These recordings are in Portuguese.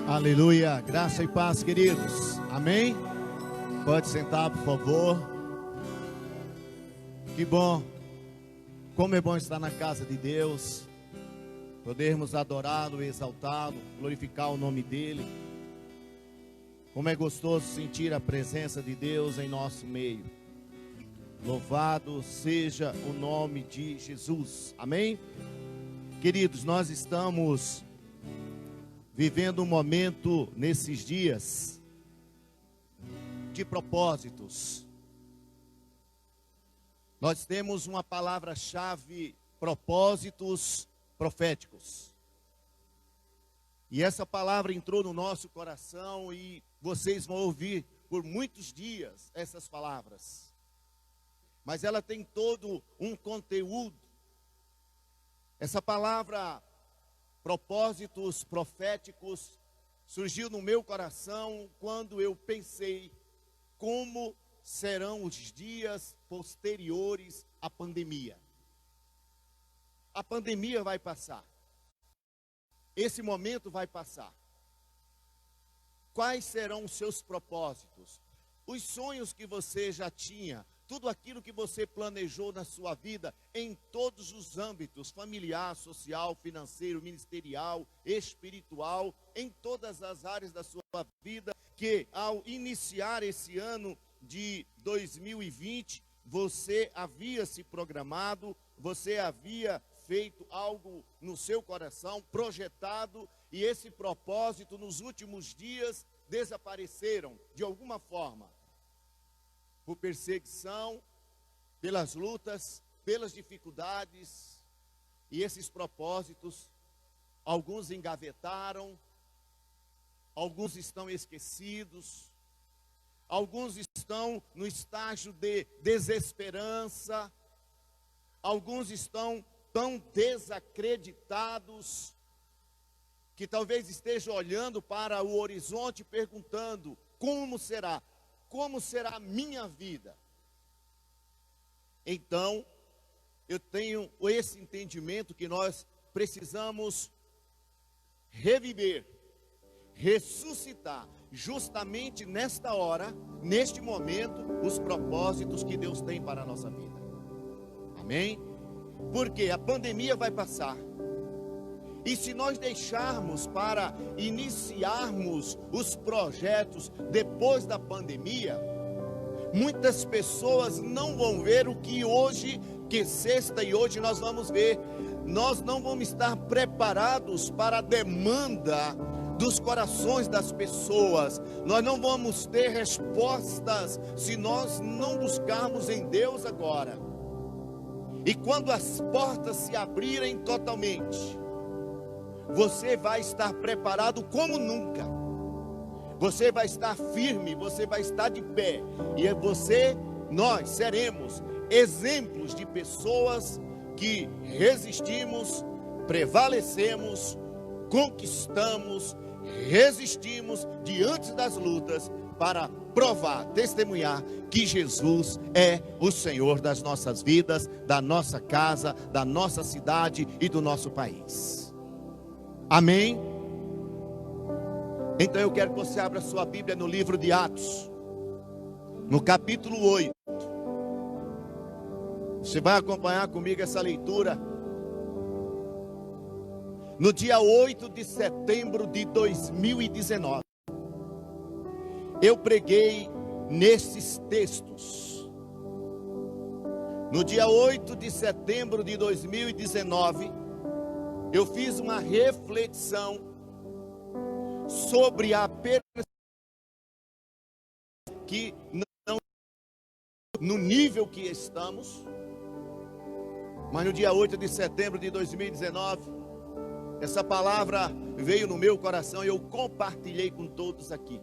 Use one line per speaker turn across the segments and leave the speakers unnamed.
Aleluia, graça e paz, queridos, amém? Pode sentar, por favor. Que bom, como é bom estar na casa de Deus, podermos adorá-lo, exaltá-lo, glorificar o nome dEle. Como é gostoso sentir a presença de Deus em nosso meio. Louvado seja o nome de Jesus, amém? Queridos, nós estamos vivendo um momento nesses dias de propósitos. Nós temos uma palavra-chave: propósitos proféticos. E essa palavra entrou no nosso coração e vocês vão ouvir por muitos dias essas palavras. Mas ela tem todo um conteúdo. Essa palavra propósitos proféticos surgiu no meu coração quando eu pensei como serão os dias posteriores à pandemia. A pandemia vai passar. Esse momento vai passar. Quais serão os seus propósitos? Os sonhos que você já tinha, tudo aquilo que você planejou na sua vida, em todos os âmbitos, familiar, social, financeiro, ministerial, espiritual, em todas as áreas da sua vida, que ao iniciar esse ano de 2020, você havia se programado, você havia feito algo no seu coração, projetado, e esse propósito nos últimos dias desapareceram de alguma forma. Por perseguição, pelas lutas, pelas dificuldades, e esses propósitos, alguns engavetaram, alguns estão esquecidos, alguns estão no estágio de desesperança, alguns estão tão desacreditados, que talvez estejam olhando para o horizonte perguntando: como será? Como será a minha vida? Então, eu tenho esse entendimento que nós precisamos reviver, ressuscitar, justamente nesta hora, neste momento, os propósitos que Deus tem para a nossa vida. Amém? Porque a pandemia vai passar. E se nós deixarmos para iniciarmos os projetos depois da pandemia, muitas pessoas não vão ver o que hoje, que sexta e hoje nós vamos ver. Nós não vamos estar preparados para a demanda dos corações das pessoas. Nós não vamos ter respostas se nós não buscarmos em Deus agora. E quando as portas se abrirem totalmente, você vai estar preparado como nunca. Você vai estar firme, você vai estar de pé. E nós seremos exemplos de pessoas que resistimos, prevalecemos, conquistamos, resistimos diante das lutas para provar, testemunhar que Jesus é o Senhor das nossas vidas, da nossa casa, da nossa cidade e do nosso país. Amém? Então eu quero que você abra sua Bíblia no livro de Atos, no capítulo 8. Você vai acompanhar comigo essa leitura. No dia 8 de setembro de 2019, eu preguei nesses textos. No dia 8 de setembro de 2019, eu fiz uma reflexão sobre a perseguição que não no nível que estamos, mas no dia 8 de setembro de 2019, essa palavra veio no meu coração e eu compartilhei com todos aqui.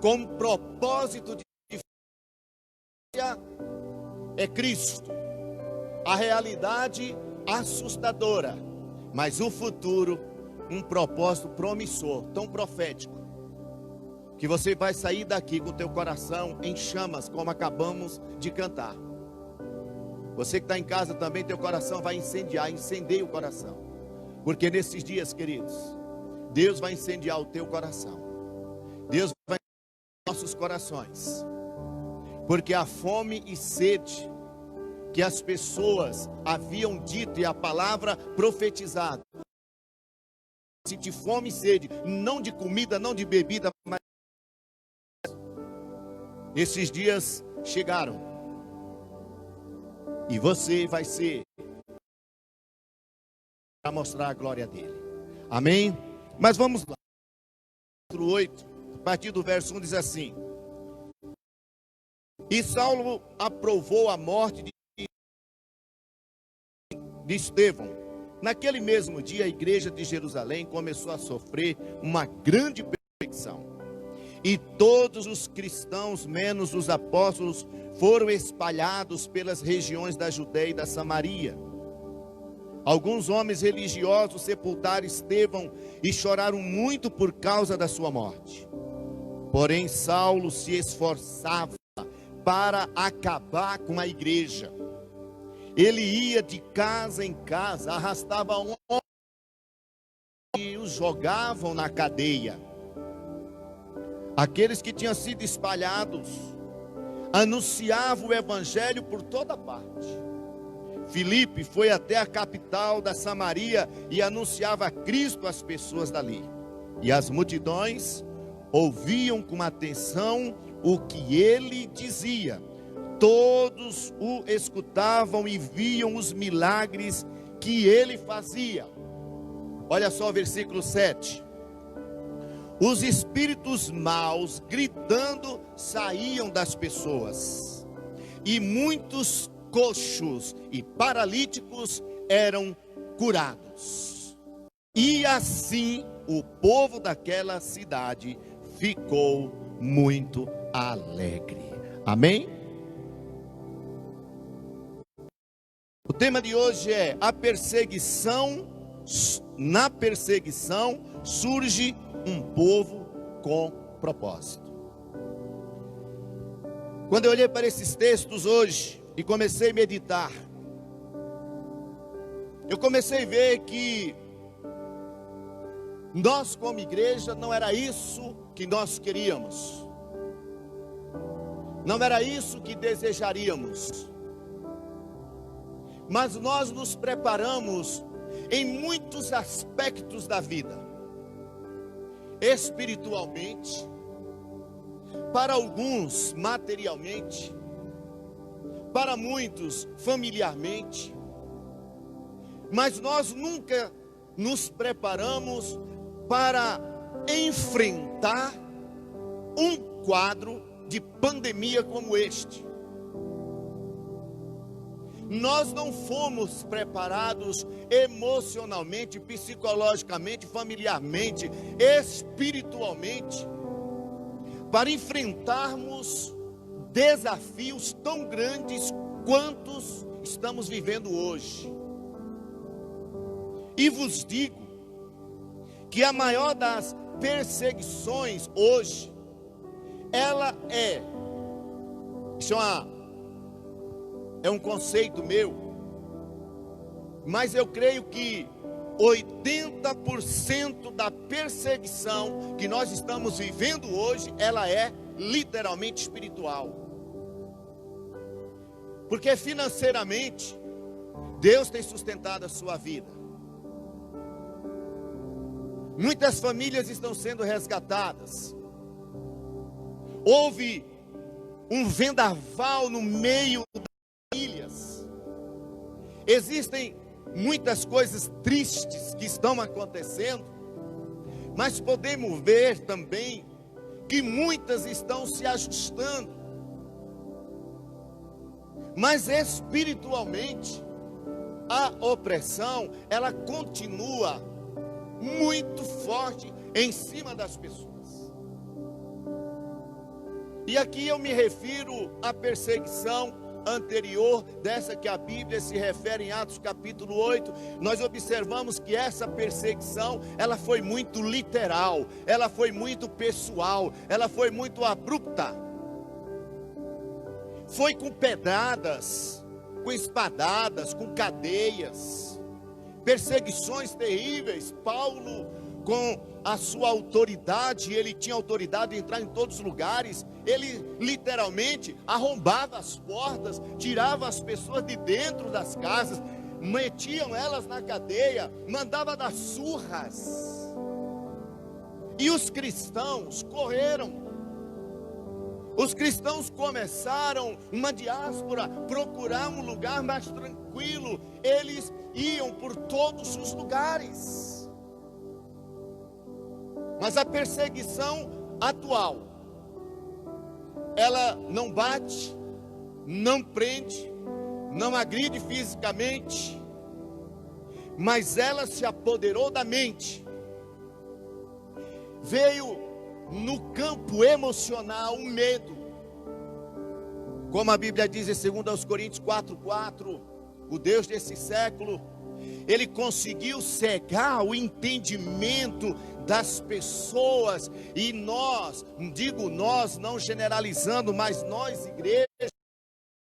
Com propósito de é Cristo, a realidade assustadora, mas o futuro, um propósito promissor, tão profético, que você vai sair daqui com o teu coração em chamas, como acabamos de cantar. Você que está em casa também, teu coração vai incendiar, incendeie o coração. Porque nesses dias, queridos, Deus vai incendiar o teu coração. Deus vai incendiar nossos corações. Porque a fome e sede que as pessoas haviam dito e a palavra profetizada, sentir fome e sede, não de comida, não de bebida, mas esses dias chegaram. E você vai ser para mostrar a glória dele. Amém? Mas vamos lá. Capítulo 8, a partir do verso 1 diz assim: E Saulo aprovou a morte de Estevão. Naquele mesmo dia, a igreja de Jerusalém começou a sofrer uma grande perseguição. E todos os cristãos, menos os apóstolos, foram espalhados pelas regiões da Judeia e da Samaria. Alguns homens religiosos sepultaram Estevão e choraram muito por causa da sua morte. Porém, Saulo se esforçava para acabar com a igreja. Ele ia de casa em casa, arrastava homens e os jogavam na cadeia. Aqueles que tinham sido espalhados anunciavam o evangelho por toda parte. Filipe foi até a capital da Samaria e anunciava Cristo às pessoas dali. E as multidões ouviam com atenção o que ele dizia. Todos o escutavam e viam os milagres que ele fazia. Olha só o versículo 7. Os espíritos maus, gritando, saíam das pessoas, e muitos coxos e paralíticos eram curados. E assim o povo daquela cidade ficou muito alegre. Amém? O tema de hoje é a perseguição. Na perseguição surge um povo com propósito. Quando eu olhei para esses textos hoje e comecei a meditar, eu comecei a ver que nós como igreja não era isso que nós queríamos, não era isso que desejaríamos, mas nós nos preparamos em muitos aspectos da vida, espiritualmente, para alguns materialmente, para muitos familiarmente, mas nós nunca nos preparamos para enfrentar um quadro de pandemia como este. Nós não fomos preparados emocionalmente, psicologicamente, familiarmente, espiritualmente, para enfrentarmos desafios tão grandes quantos estamos vivendo hoje. E vos digo que a maior das perseguições hoje, ela isso é um conceito meu, mas eu creio que 80% da perseguição que nós estamos vivendo hoje, ela é literalmente espiritual. Porque financeiramente, Deus tem sustentado a sua vida. Muitas famílias estão sendo resgatadas. Houve um vendaval no meio das famílias. Existem muitas coisas tristes que estão acontecendo, mas podemos ver também que muitas estão se ajustando. Mas espiritualmente, a opressão, ela continua muito forte em cima das pessoas. E aqui eu me refiro à perseguição anterior, dessa que a Bíblia se refere em Atos capítulo 8, nós observamos que essa perseguição, ela foi muito literal, ela foi muito pessoal, ela foi muito abrupta. Foi com pedradas, com espadadas, com cadeias, perseguições terríveis. Paulo, com a sua autoridade, ele tinha autoridade de entrar em todos os lugares, ele literalmente arrombava as portas, tirava as pessoas de dentro das casas, metiam elas na cadeia, mandava dar surras. E os cristãos correram. Os cristãos começaram uma diáspora, procurar um lugar mais tranquilo. Eles iam por todos os lugares. Mas a perseguição atual, ela não bate, não prende, não agride fisicamente, mas ela se apoderou da mente. Veio no campo emocional, o medo. Como a Bíblia diz em 2 Coríntios 4:4, o Deus desse século, ele conseguiu cegar o entendimento das pessoas. E nós, digo nós, não generalizando, mas nós, igreja,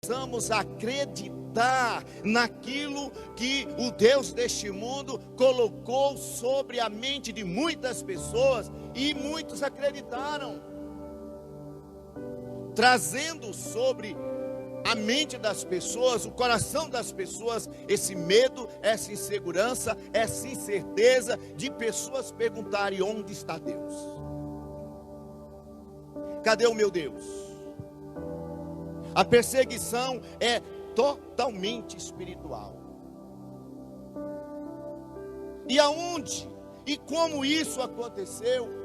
precisamos acreditar naquilo que o Deus deste mundo colocou sobre a mente de muitas pessoas, e muitos acreditaram, trazendo sobre a mente das pessoas, o coração das pessoas, esse medo, essa insegurança, essa incerteza de pessoas perguntarem: onde está Deus? Cadê o meu Deus? A perseguição é totalmente espiritual. E aonde e como isso aconteceu?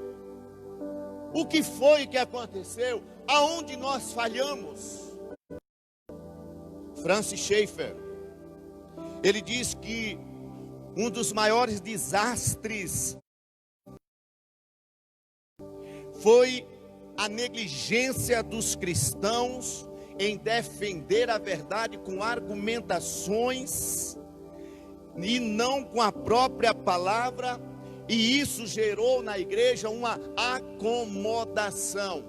O que foi que aconteceu? Aonde nós falhamos? Francis Schaeffer, ele diz que um dos maiores desastres foi a negligência dos cristãos em defender a verdade com argumentações e não com a própria palavra, e isso gerou na igreja uma acomodação.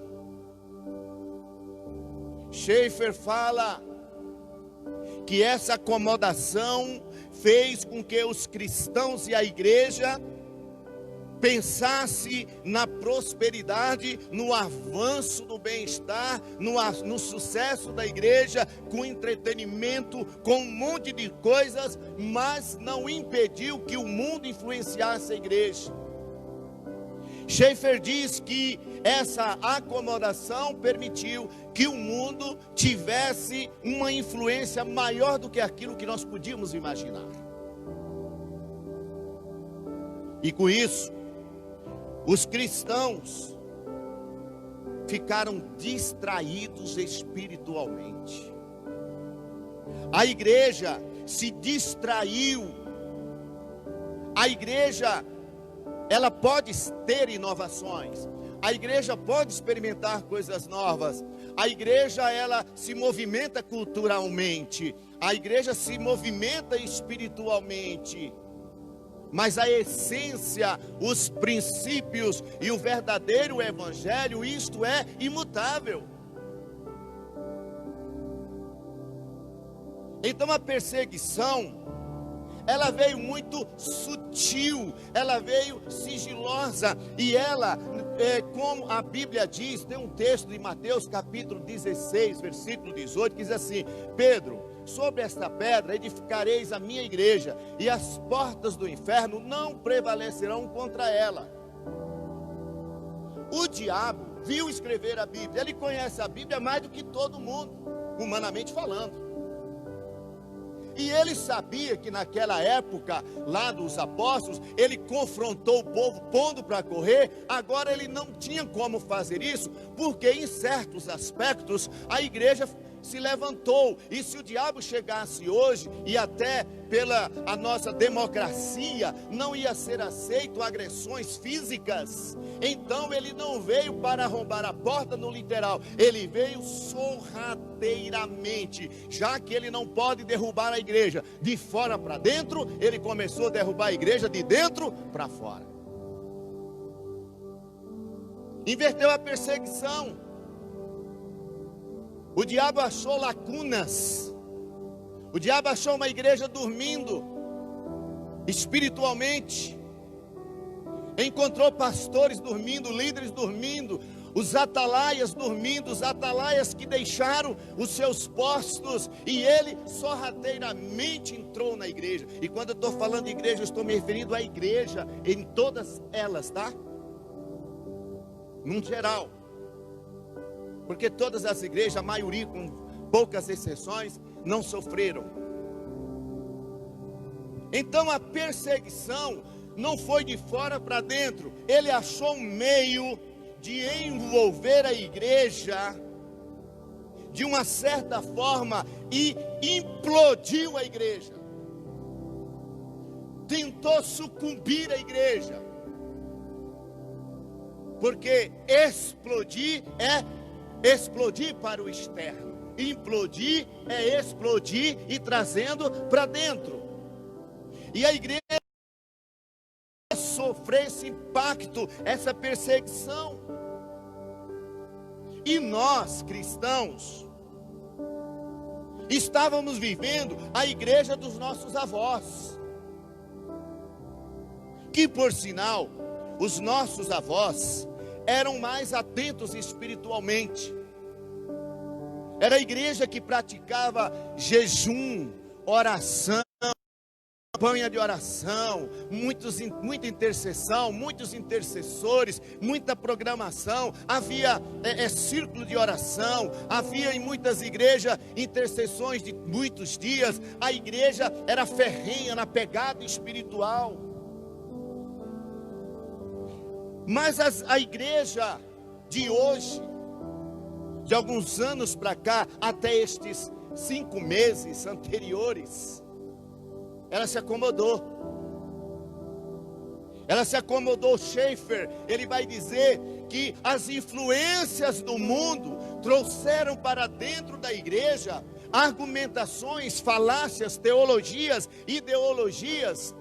Schaeffer fala que essa acomodação fez com que os cristãos e a igreja pensasse na prosperidade, no avanço do bem-estar, no sucesso da igreja, com entretenimento, com um monte de coisas, mas não impediu que o mundo influenciasse a igreja. Schaeffer diz que essa acomodação permitiu que o mundo tivesse uma influência maior do que aquilo que nós podíamos imaginar. E com isso, os cristãos ficaram distraídos espiritualmente. A igreja se distraiu. A igreja, ela pode ter inovações. A igreja pode experimentar coisas novas. A igreja, ela se movimenta culturalmente. A igreja se movimenta espiritualmente. Mas a essência, os princípios e o verdadeiro evangelho, isto é imutável. Então a perseguição, ela veio muito sutil, ela veio sigilosa, e ela, como a Bíblia diz, tem um texto de Mateus capítulo 16, versículo 18, que diz assim: Pedro, sobre esta pedra edificareis a minha igreja, e as portas do inferno não prevalecerão contra ela. O diabo viu escrever a Bíblia, ele conhece a Bíblia mais do que todo mundo, humanamente falando. E ele sabia que naquela época, lá dos apóstolos, ele confrontou o povo pondo para correr. Agora ele não tinha como fazer isso, porque em certos aspectos a igreja se levantou. E se o diabo chegasse hoje, e até pela a nossa democracia, não ia ser aceito agressões físicas. Então ele não veio para arrombar a porta no literal, ele veio sorrateiramente. Já que ele não pode derrubar a igreja de fora para dentro, ele começou a derrubar a igreja de dentro para fora. Inverteu a perseguição. O diabo achou lacunas. O diabo achou uma igreja dormindo espiritualmente. Encontrou pastores dormindo, líderes dormindo, os atalaias dormindo, os atalaias que deixaram os seus postos, e ele sorrateiramente entrou na igreja. E quando eu estou falando de igreja, eu estou me referindo à igreja em todas elas, tá? Num geral. Porque todas as igrejas, a maioria, com poucas exceções, não sofreram. Então a perseguição não foi de fora para dentro. Ele achou um meio de envolver a igreja de uma certa forma e implodiu a igreja. Tentou sucumbir a igreja. Porque explodir é explodir para o externo. Implodir é explodir e trazendo para dentro. E a igreja sofrer esse impacto, essa perseguição. E nós, cristãos, estávamos vivendo a igreja dos nossos avós, que por sinal, os nossos avós eram mais atentos espiritualmente. Era a igreja que praticava jejum, oração, campanha de oração, muita intercessão, muitos intercessores, muita programação. Havia círculo de oração, havia em muitas igrejas intercessões de muitos dias. A igreja era ferrenha na pegada espiritual. Mas a igreja de hoje, de alguns anos para cá, até estes 5 meses anteriores, ela se acomodou. Ela se acomodou. Schaeffer, ele vai dizer que as influências do mundo trouxeram para dentro da igreja argumentações, falácias, teologias, ideologias,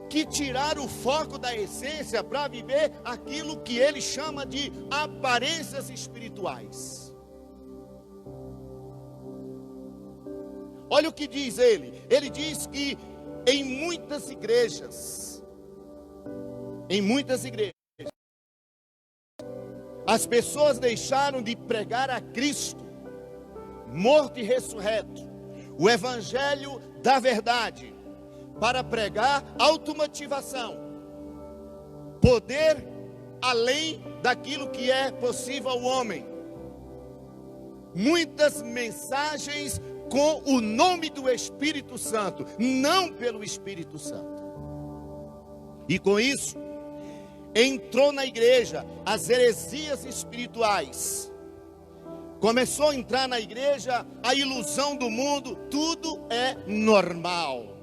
que tiraram o foco da essência para viver aquilo que ele chama de aparências espirituais. Olha o que diz ele. Ele diz que em muitas igrejas, as pessoas deixaram de pregar a Cristo, morto e ressurreto, o evangelho da verdade, para pregar automotivação, poder além daquilo que é possível ao homem. Muitas mensagens com o nome do Espírito Santo, não pelo Espírito Santo. E com isso, entrou na igreja as heresias espirituais. Começou a entrar na igreja a ilusão do mundo, tudo é normal.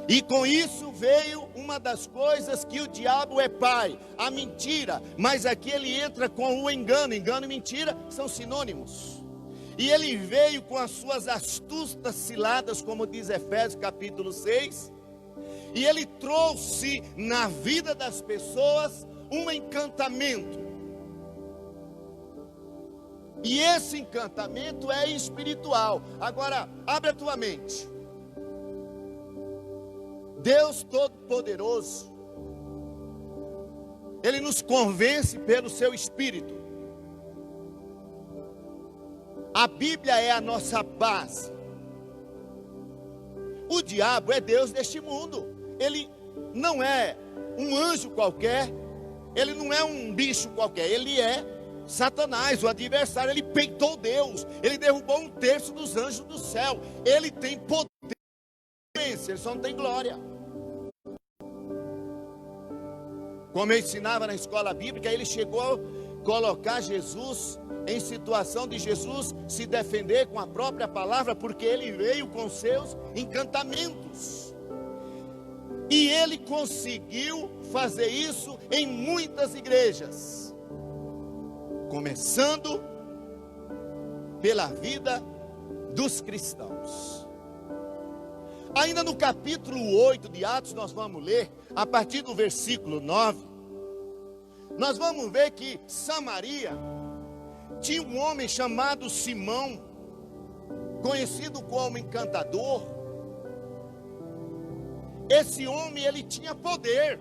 E com isso veio uma das coisas que o diabo é pai, a mentira. Mas aqui ele entra com o engano. Engano e mentira são sinônimos. E ele veio com as suas astutas ciladas, como diz Efésios capítulo 6. E ele trouxe na vida das pessoas um encantamento. E esse encantamento é espiritual. Agora, abre a tua mente. Deus Todo-Poderoso, Ele nos convence pelo seu Espírito. A Bíblia é a nossa base. O diabo é Deus deste mundo. Ele não é um anjo qualquer. Ele não é um bicho qualquer. Ele é Satanás, o adversário. Ele peitou Deus. Ele derrubou 1/3 dos anjos do céu. Ele tem poder. Ele só não tem glória. Como eu ensinava na escola bíblica, ele chegou a colocar Jesus em situação de Jesus se defender com a própria palavra, porque ele veio com seus encantamentos. E ele conseguiu fazer isso em muitas igrejas, começando pela vida dos cristãos. Ainda no capítulo 8 de Atos, nós vamos ler, a partir do versículo 9, nós vamos ver que Samaria tinha um homem chamado Simão, conhecido como encantador, esse homem, ele tinha poder,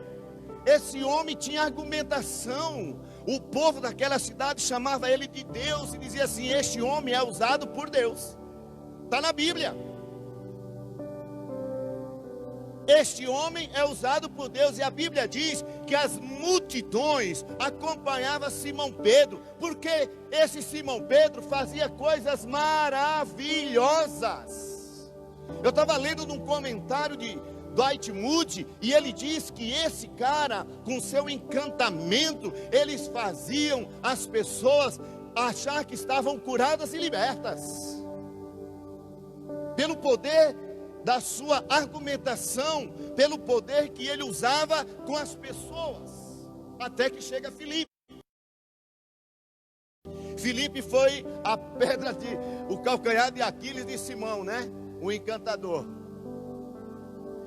esse homem tinha argumentação. O povo daquela cidade chamava ele de Deus e dizia assim: este homem é usado por Deus. Está na Bíblia. Este homem é usado por Deus, e a Bíblia diz que as multidões acompanhavam Simão Pedro, porque esse Simão Pedro fazia coisas maravilhosas. Eu estava lendo num comentário de Dwight Moody, e ele diz que esse cara, com seu encantamento, eles faziam as pessoas achar que estavam curadas e libertas, pelo poder da sua argumentação, pelo poder que ele usava com as pessoas, até que chega Filipe. Filipe foi a pedra o calcanhar de Aquiles de Simão, né? O encantador.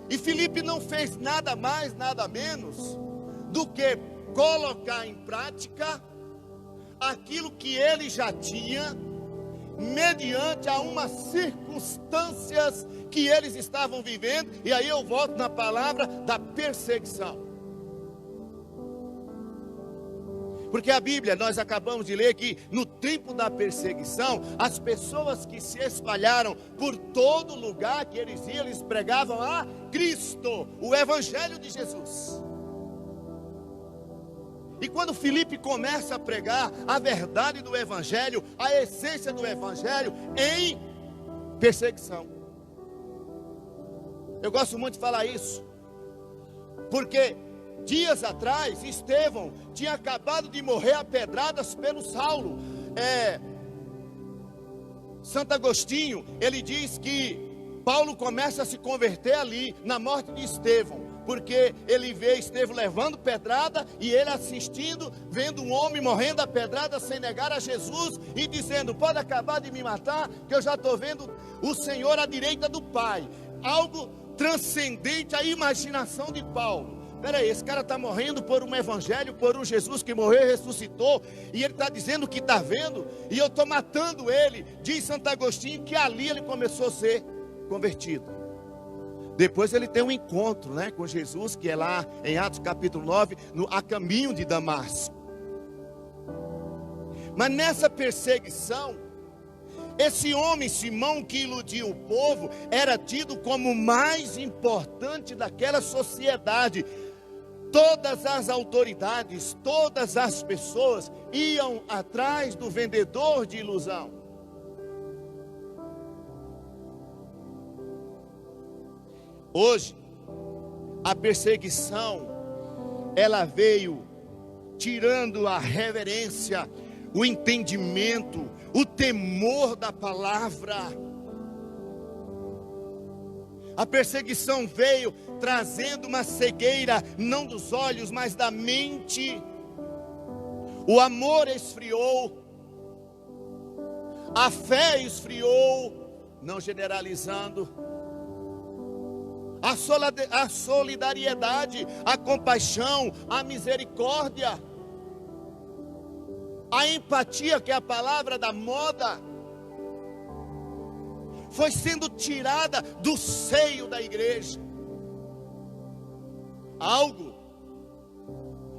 E Filipe não fez nada mais, nada menos do que colocar em prática aquilo que ele já tinha, mediante a umas circunstâncias que eles estavam vivendo. E aí eu volto na palavra da perseguição, porque a Bíblia, nós acabamos de ler que no tempo da perseguição, as pessoas que se espalharam por todo lugar que eles iam, eles pregavam a Cristo, o Evangelho de Jesus. E quando Filipe começa a pregar a verdade do Evangelho, a essência do Evangelho, em perseguição. Eu gosto muito de falar isso, porque dias atrás, Estevão tinha acabado de morrer a pedradas pelo Saulo. Santo Agostinho, ele diz que Paulo começa a se converter ali, na morte de Estevão, porque ele vê Estevão levando pedrada, e ele assistindo, vendo um homem morrendo a pedrada sem negar a Jesus, e dizendo: pode acabar de me matar, que eu já estou vendo o Senhor à direita do Pai. Algo transcendente à imaginação de Paulo. Peraí, esse cara está morrendo por um evangelho, por um Jesus que morreu e ressuscitou, e ele está dizendo que está vendo, e eu estou matando ele. Diz Santo Agostinho que ali ele começou a ser convertido. Depois ele tem um encontro, né, com Jesus, que é lá em Atos capítulo 9, a caminho de Damasco. Mas nessa perseguição, esse homem, Simão, que iludiu o povo, era tido como o mais importante daquela sociedade. Todas as autoridades, todas as pessoas iam atrás do vendedor de ilusão. Hoje, a perseguição, ela veio tirando a reverência, o entendimento, o temor da palavra. A perseguição veio trazendo uma cegueira, não dos olhos, mas da mente. O amor esfriou, a fé esfriou, não generalizando. A solidariedade, a compaixão, a misericórdia, a empatia, que é a palavra da moda, foi sendo tirada do seio da igreja. Algo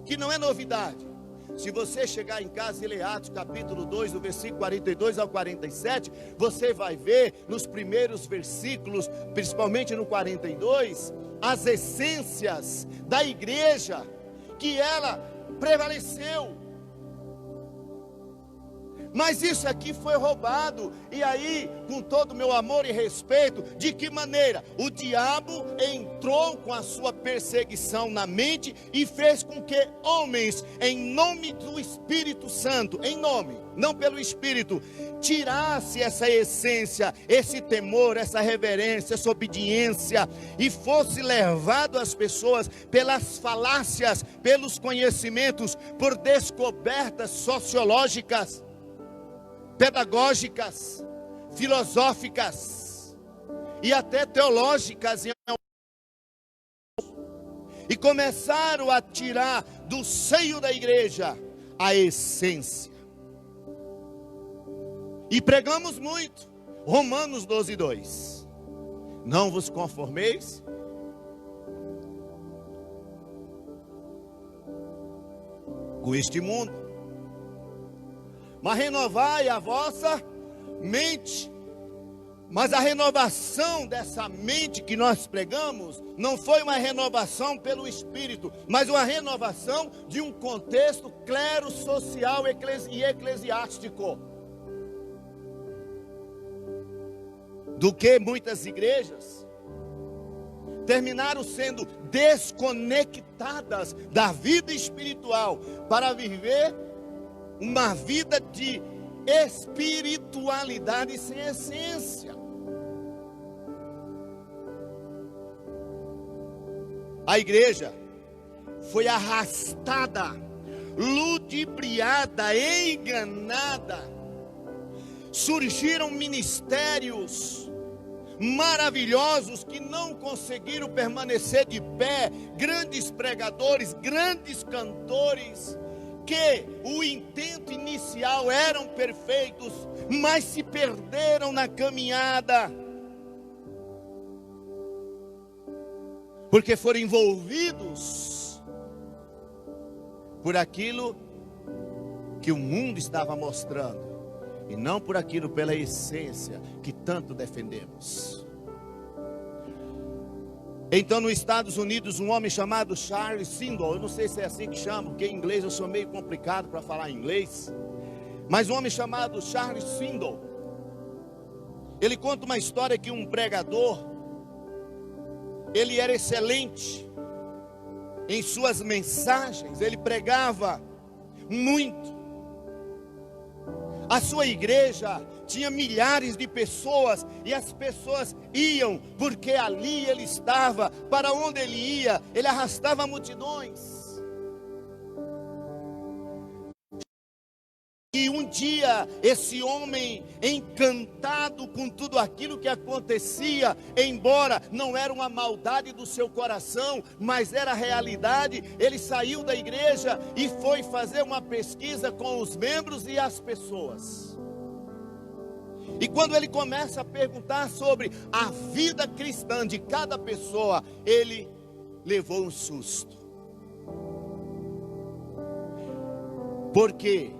que não é novidade. Se você chegar em casa e ler Atos capítulo 2, do versículo 42 ao 47, você vai ver nos primeiros versículos, principalmente no 42, as essências da igreja, que ela prevaleceu. Mas isso aqui foi roubado. E aí, com todo o meu amor e respeito, de que maneira? O diabo entrou com a sua perseguição na mente e fez com que homens, em nome do Espírito Santo, em nome, não pelo Espírito, tirasse essa essência, esse temor, essa reverência, essa obediência, e fosse levado às pessoas pelas falácias, pelos conhecimentos, por descobertas sociológicas, pedagógicas, filosóficas e até teológicas, e começaram a tirar do seio da igreja a essência. E pregamos muito. Romanos 12:2. Não vos conformeis com este mundo, mas renovai a vossa mente. Mas a renovação dessa mente que nós pregamos não foi uma renovação pelo Espírito, mas uma renovação de um contexto clero, social e eclesiástico. Do que muitas igrejas terminaram sendo desconectadas da vida espiritual para viver uma vida de espiritualidade sem essência. A igreja foi arrastada, ludibriada, enganada. Surgiram ministérios maravilhosos que não conseguiram permanecer de pé, grandes pregadores, grandes cantores, que o intento inicial eram perfeitos, mas se perderam na caminhada, porque foram envolvidos por aquilo que o mundo estava mostrando, e não por aquilo, pela essência que tanto defendemos. Então, nos Estados Unidos, um homem chamado Charles Swindoll, eu não sei se é assim que chama, porque em inglês eu sou meio complicado para falar inglês, mas um homem chamado Charles Swindoll, ele conta uma história que um pregador, ele era excelente em suas mensagens, ele pregava muito. A sua igreja tinha milhares de pessoas, e as pessoas iam, porque ali ele estava, para onde ele ia, ele arrastava multidões. E um dia, esse homem, encantado com tudo aquilo que acontecia, embora não era uma maldade do seu coração, mas era a realidade, ele saiu da igreja e foi fazer uma pesquisa com os membros e as pessoas. E quando ele começa a perguntar sobre a vida cristã de cada pessoa, ele levou um susto. Porque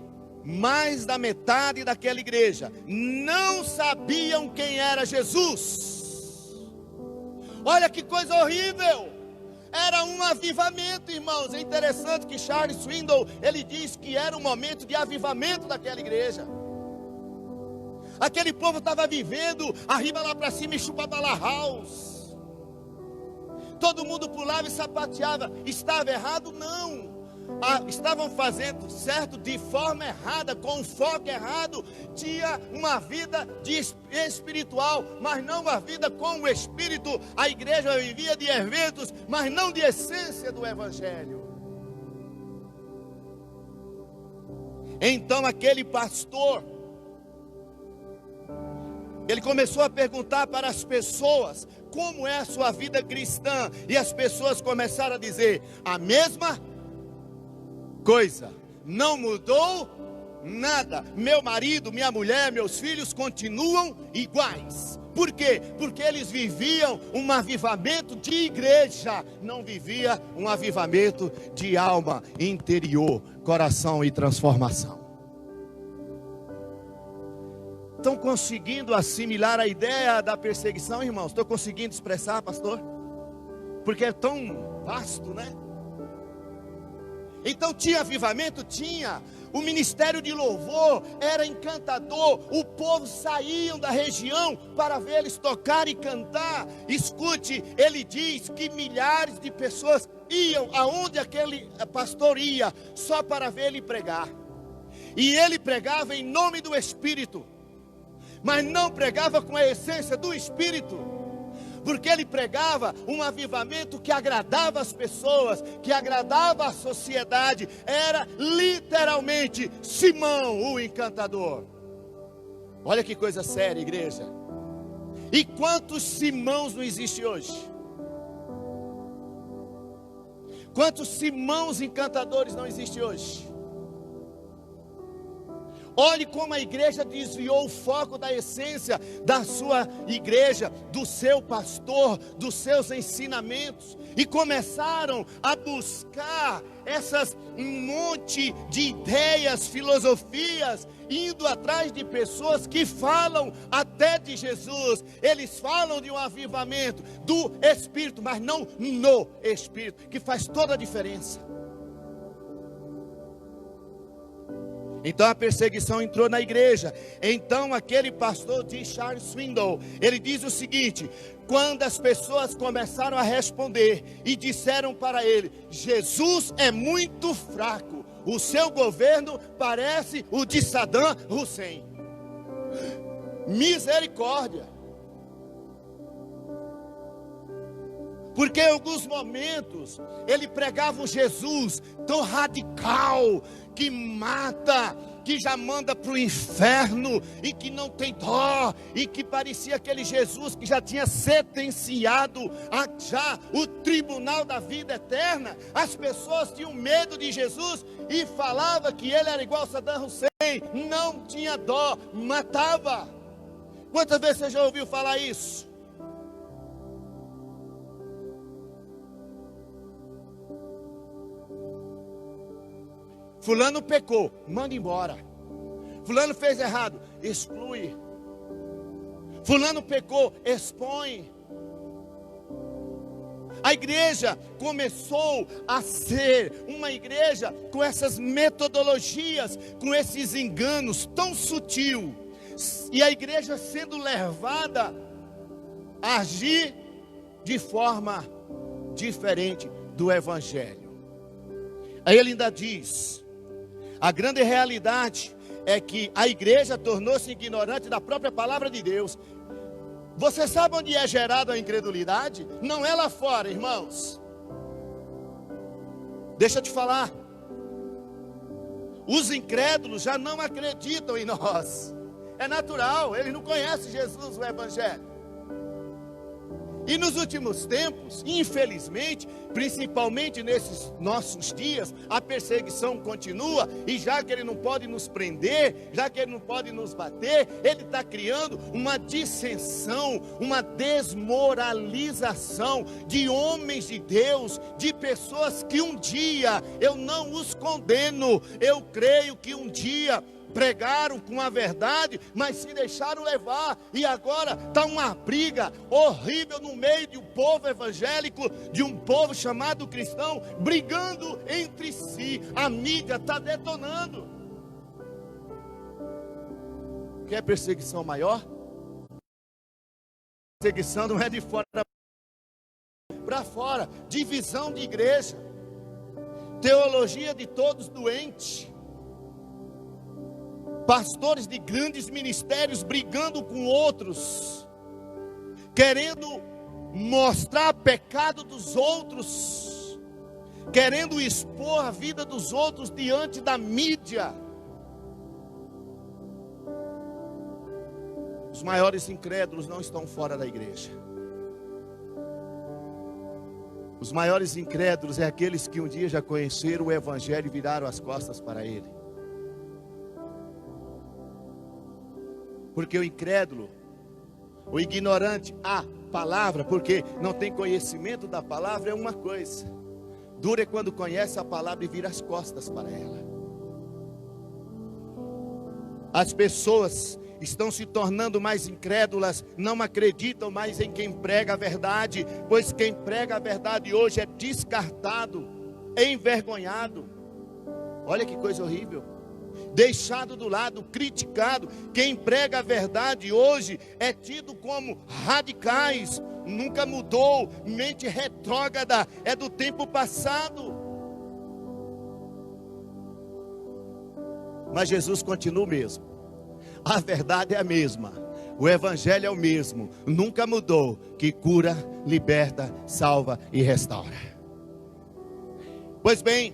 mais da metade daquela igreja não sabiam quem era Jesus. Olha que coisa horrível. Era um avivamento, irmãos. É interessante que Charles Swindoll, ele diz que era um momento de avivamento daquela igreja. Aquele povo estava vivendo arriba lá para cima e chupabala house. Todo mundo pulava e sapateava. Estava errado? Não. Estavam fazendo certo de forma errada, com um foco errado. Tinha uma vida espiritual, mas não uma vida com o Espírito. A igreja vivia de eventos, mas não de essência do Evangelho. Então aquele pastor, ele começou a perguntar para as pessoas como é a sua vida cristã, e as pessoas começaram a dizer a mesma coisa, não mudou nada. Meu marido, minha mulher, meus filhos continuam iguais. Por quê? Porque eles viviam um avivamento de igreja, não vivia um avivamento de alma interior, coração e transformação. Estão conseguindo assimilar a ideia da perseguição, irmãos? Estou conseguindo expressar, pastor? Porque é tão vasto, né? Então tinha avivamento? Tinha. O ministério de louvor era encantador. O povo saía da região para ver eles tocar e cantar. Escute, ele diz que milhares de pessoas iam aonde aquele pastor ia, só para ver ele pregar. E ele pregava em nome do Espírito, mas não pregava com a essência do Espírito. Porque ele pregava um avivamento que agradava as pessoas, que agradava a sociedade. Era literalmente Simão, o encantador. Olha que coisa séria, igreja. E quantos Simãos não existem hoje? Quantos Simãos encantadores não existem hoje? Olhe como a igreja desviou o foco da essência da sua igreja, do seu pastor, dos seus ensinamentos, e começaram a buscar um monte de ideias, filosofias, indo atrás de pessoas que falam até de Jesus. Eles falam de um avivamento do Espírito, mas não no Espírito, que faz toda a diferença. Então a perseguição entrou na igreja. Então aquele pastor de Charles Swindoll, ele diz o seguinte: quando as pessoas começaram a responder e disseram para ele: Jesus é muito fraco, o seu governo parece o de Saddam Hussein. Misericórdia. Porque em alguns momentos ele pregava um Jesus tão radical, que mata, que já manda para o inferno, e que não tem dó, e que parecia aquele Jesus que já tinha sentenciado já o tribunal da vida eterna. As pessoas tinham medo de Jesus e falavam que ele era igual a Saddam Hussein, não tinha dó, matava. Quantas vezes você já ouviu falar isso? Fulano pecou, manda embora. Fulano fez errado, exclui. Fulano pecou, expõe. A igreja começou a ser uma igreja com essas metodologias, com esses enganos tão sutil. E a igreja sendo levada a agir de forma diferente do evangelho. Aí ele ainda diz: a grande realidade é que a igreja tornou-se ignorante da própria palavra de Deus. Você sabe onde é gerada a incredulidade? Não é lá fora, irmãos. Deixa eu te falar. Os incrédulos já não acreditam em nós. É natural, eles não conhecem Jesus, o evangelho. E nos últimos tempos, infelizmente, principalmente nesses nossos dias, a perseguição continua. E já que ele não pode nos prender, já que ele não pode nos bater, ele está criando uma dissensão, uma desmoralização de homens de Deus, de pessoas que um dia, eu não os condeno, eu creio que um dia pregaram com a verdade, mas se deixaram levar, e agora está uma briga horrível no meio de um povo evangélico, de um povo chamado cristão, brigando entre si. A mídia está detonando. Quer perseguição maior? Perseguição não é de fora para fora, divisão de igreja, teologia de todos doentes, pastores de grandes ministérios brigando com outros, querendo mostrar pecado dos outros, querendo expor a vida dos outros diante da mídia. Os maiores incrédulos não estão fora da igreja. Os maiores incrédulos é aqueles que um dia já conheceram o evangelho e viraram as costas para ele. Porque o incrédulo, o ignorante, a palavra, porque não tem conhecimento da palavra, é uma coisa. Dura é quando conhece a palavra e vira as costas para ela. As pessoas estão se tornando mais incrédulas, não acreditam mais em quem prega a verdade, pois quem prega a verdade hoje é descartado, envergonhado. Olha que coisa horrível. Deixado do lado, criticado. Quem prega a verdade hoje é tido como radicais, nunca mudou, mente retrógrada, é do tempo passado. Mas Jesus continua o mesmo, a verdade é a mesma, o evangelho é o mesmo, nunca mudou, que cura, liberta, salva e restaura. Pois bem,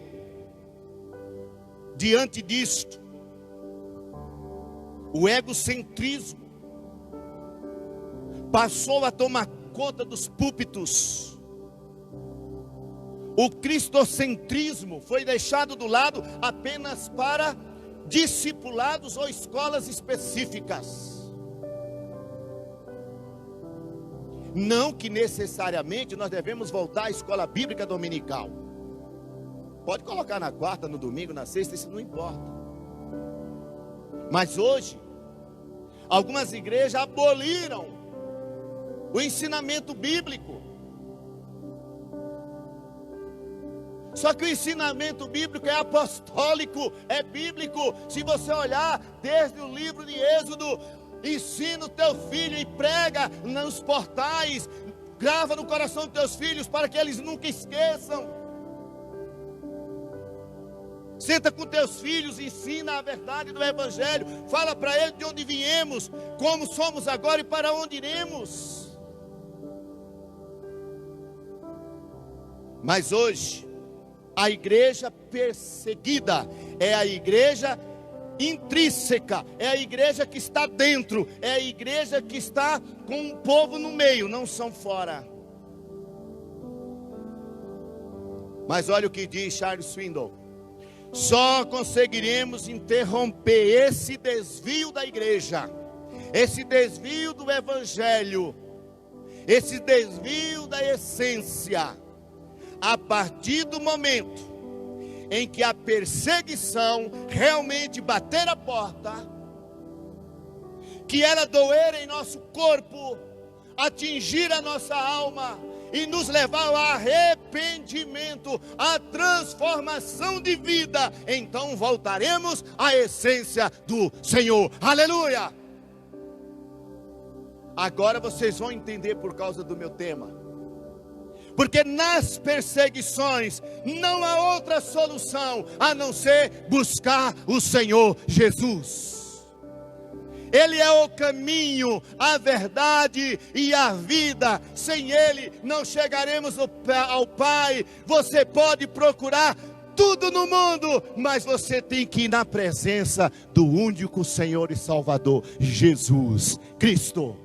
diante disto, o egocentrismo passou a tomar conta dos púlpitos. O cristocentrismo foi deixado do lado apenas para discipulados ou escolas específicas. Não que necessariamente nós devemos voltar à escola bíblica dominical. Pode colocar na quarta, no domingo, na sexta, isso não importa. Mas hoje, algumas igrejas aboliram o ensinamento bíblico. Só que o ensinamento bíblico é apostólico, é bíblico. Se você olhar desde o livro de Êxodo, ensina o teu filho e prega nos portais, grava no coração dos teus filhos para que eles nunca esqueçam. Senta com teus filhos, ensina a verdade do Evangelho, fala para eles de onde viemos, como somos agora e para onde iremos. Mas hoje, a igreja perseguida é a igreja intrínseca, é a igreja que está dentro, é a igreja que está com o povo no meio, não são fora. Mas olha o que diz Charles Swindoll: só conseguiremos interromper esse desvio da igreja, esse desvio do evangelho, esse desvio da essência, a partir do momento em que a perseguição realmente bater a porta, que ela doer em nosso corpo, atingir a nossa alma e nos levar ao arrependimento, à transformação de vida, então voltaremos à essência do Senhor. Aleluia! Agora vocês vão entender por causa do meu tema. Porque nas perseguições não há outra solução a não ser buscar o Senhor Jesus. Ele é o caminho, a verdade e a vida. Sem Ele não chegaremos ao Pai. Você pode procurar tudo no mundo, mas você tem que ir na presença do único Senhor e Salvador, Jesus Cristo.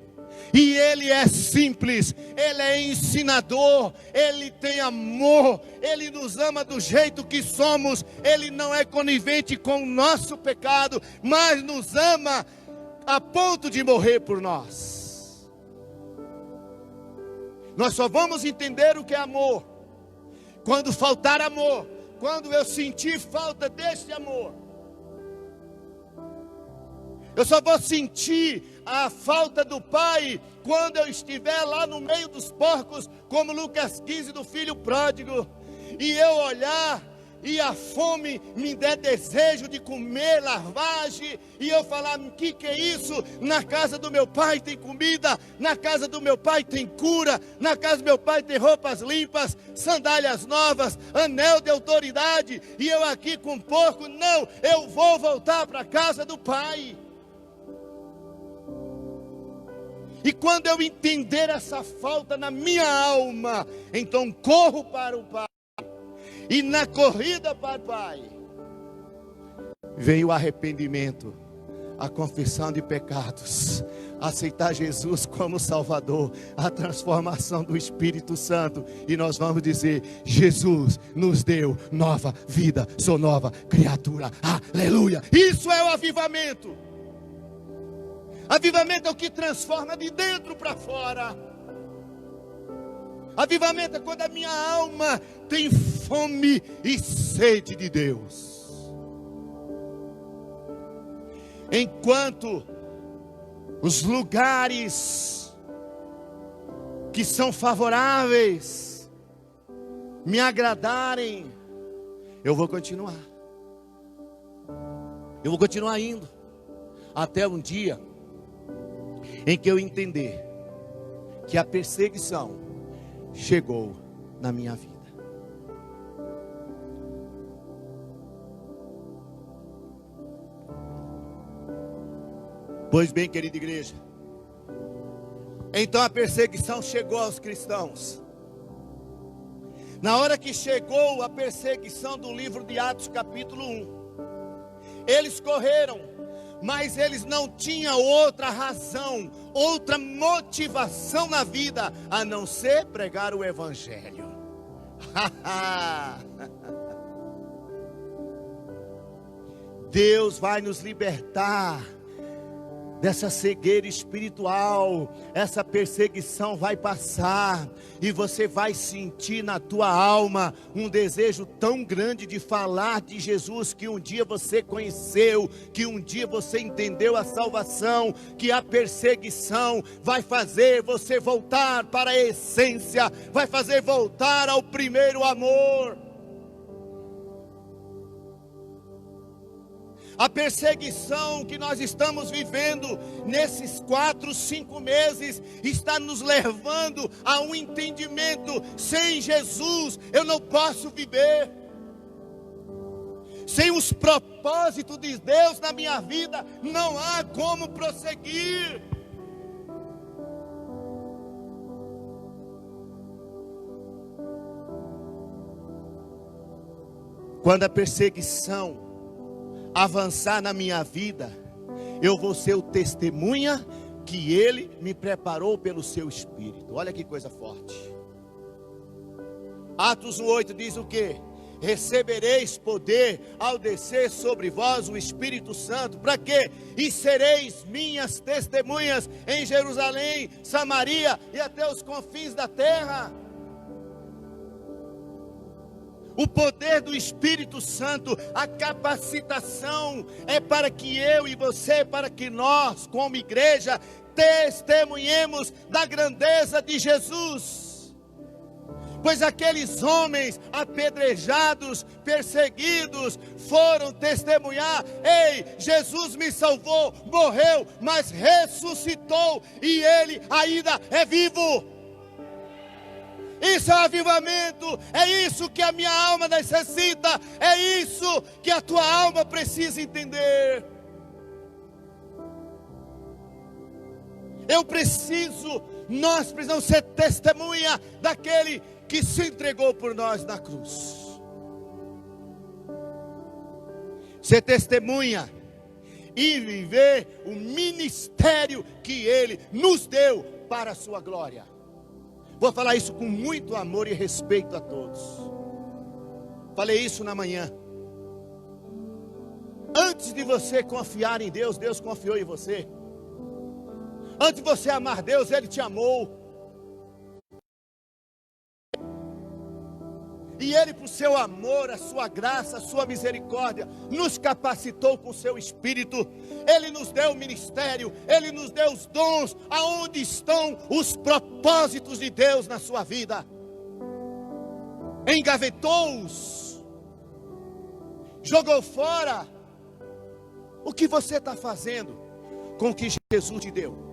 E Ele é simples, Ele é ensinador, Ele tem amor, Ele nos ama do jeito que somos. Ele não é conivente com o nosso pecado, mas nos ama a ponto de morrer por nós. Nós só vamos entender o que é amor quando faltar amor, quando eu sentir falta deste amor. Eu só vou sentir a falta do Pai quando eu estiver lá no meio dos porcos, como Lucas 15 do filho pródigo, e eu olhar e a fome me der desejo de comer larvagem, e eu falar: o que é isso? Na casa do meu pai tem comida, na casa do meu pai tem cura, na casa do meu pai tem roupas limpas, sandálias novas, anel de autoridade, e eu aqui com porco. Não, eu vou voltar para a casa do Pai. E quando eu entender essa falta na minha alma, então corro para o Pai. E na corrida para o Pai, vem o arrependimento, a confissão de pecados, aceitar Jesus como Salvador, a transformação do Espírito Santo. E nós vamos dizer: Jesus nos deu nova vida, sou nova criatura. Aleluia! Isso é o avivamento. Avivamento é o que transforma de dentro para fora. Avivamento é quando a minha alma tem fome e sede de Deus. Enquanto os lugares que são favoráveis me agradarem, eu vou continuar. Eu vou continuar indo até um dia em que eu entender que a perseguição chegou na minha vida. Pois bem, querida igreja, então a perseguição chegou aos cristãos. Na hora que chegou a perseguição do livro de Atos capítulo 1, eles correram, mas eles não tinham outra razão, outra motivação na vida, a não ser pregar o Evangelho. Deus vai nos libertar dessa cegueira espiritual. Essa perseguição vai passar e você vai sentir na tua alma um desejo tão grande de falar de Jesus, que um dia você conheceu, que um dia você entendeu a salvação, que a perseguição vai fazer você voltar para a essência, vai fazer voltar ao primeiro amor. A perseguição que nós estamos vivendo nesses 4, 5 meses está nos levando a um entendimento: sem Jesus eu não posso viver. Sem os propósitos de Deus na minha vida, não há como prosseguir. Quando a perseguição avançar na minha vida, eu vou ser o testemunha que Ele me preparou pelo seu Espírito. Olha que coisa forte. Atos 1:8 diz o quê? Recebereis poder ao descer sobre vós o Espírito Santo. Para quê? E sereis minhas testemunhas em Jerusalém, Samaria e até os confins da terra. O poder do Espírito Santo, a capacitação é para que eu e você, para que nós, como igreja, testemunhemos da grandeza de Jesus. Pois aqueles homens apedrejados, perseguidos, foram testemunhar: ei, Jesus me salvou, morreu, mas ressuscitou e Ele ainda é vivo. Isso é avivamento, é isso que a minha alma necessita, é isso que a tua alma precisa entender. Nós precisamos ser testemunha daquele que se entregou por nós na cruz. Ser testemunha e viver o ministério que Ele nos deu para a sua glória. Vou falar isso com muito amor e respeito a todos. Falei isso na manhã. Antes de você confiar em Deus, Deus confiou em você. Antes de você amar Deus, Ele te amou. E Ele, por seu amor, a sua graça, a sua misericórdia, nos capacitou com o seu Espírito. Ele nos deu o ministério, Ele nos deu os dons. Aonde estão os propósitos de Deus na sua vida? Engavetou-os, jogou fora. O que você está fazendo com o que Jesus te deu?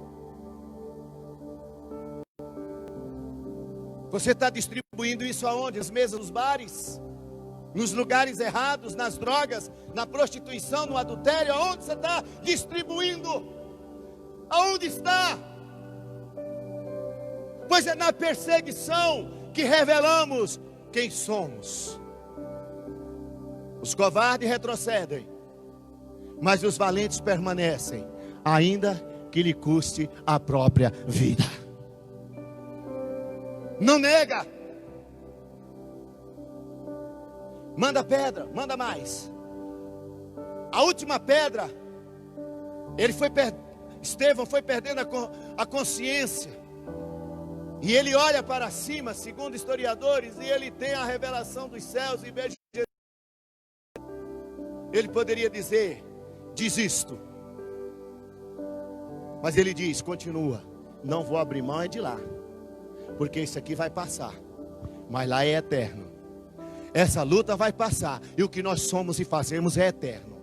Você está distribuindo isso aonde? Nas mesas dos bares? Nos lugares errados? Nas drogas? Na prostituição? No adultério? Aonde você está distribuindo? Aonde está? Pois é na perseguição que revelamos quem somos. Os covardes retrocedem, mas os valentes permanecem, ainda que lhe custe a própria vida. Não nega. Manda pedra, manda mais. A última pedra, Estevão foi perdendo a consciência. E ele olha para cima, segundo historiadores, e ele tem a revelação dos céus e vê Jesus. Ele poderia dizer: desisto. Mas ele diz: continua, não vou abrir mão, é de lá. Porque isso aqui vai passar, mas lá é eterno. Essa luta vai passar, e o que nós somos e fazemos é eterno.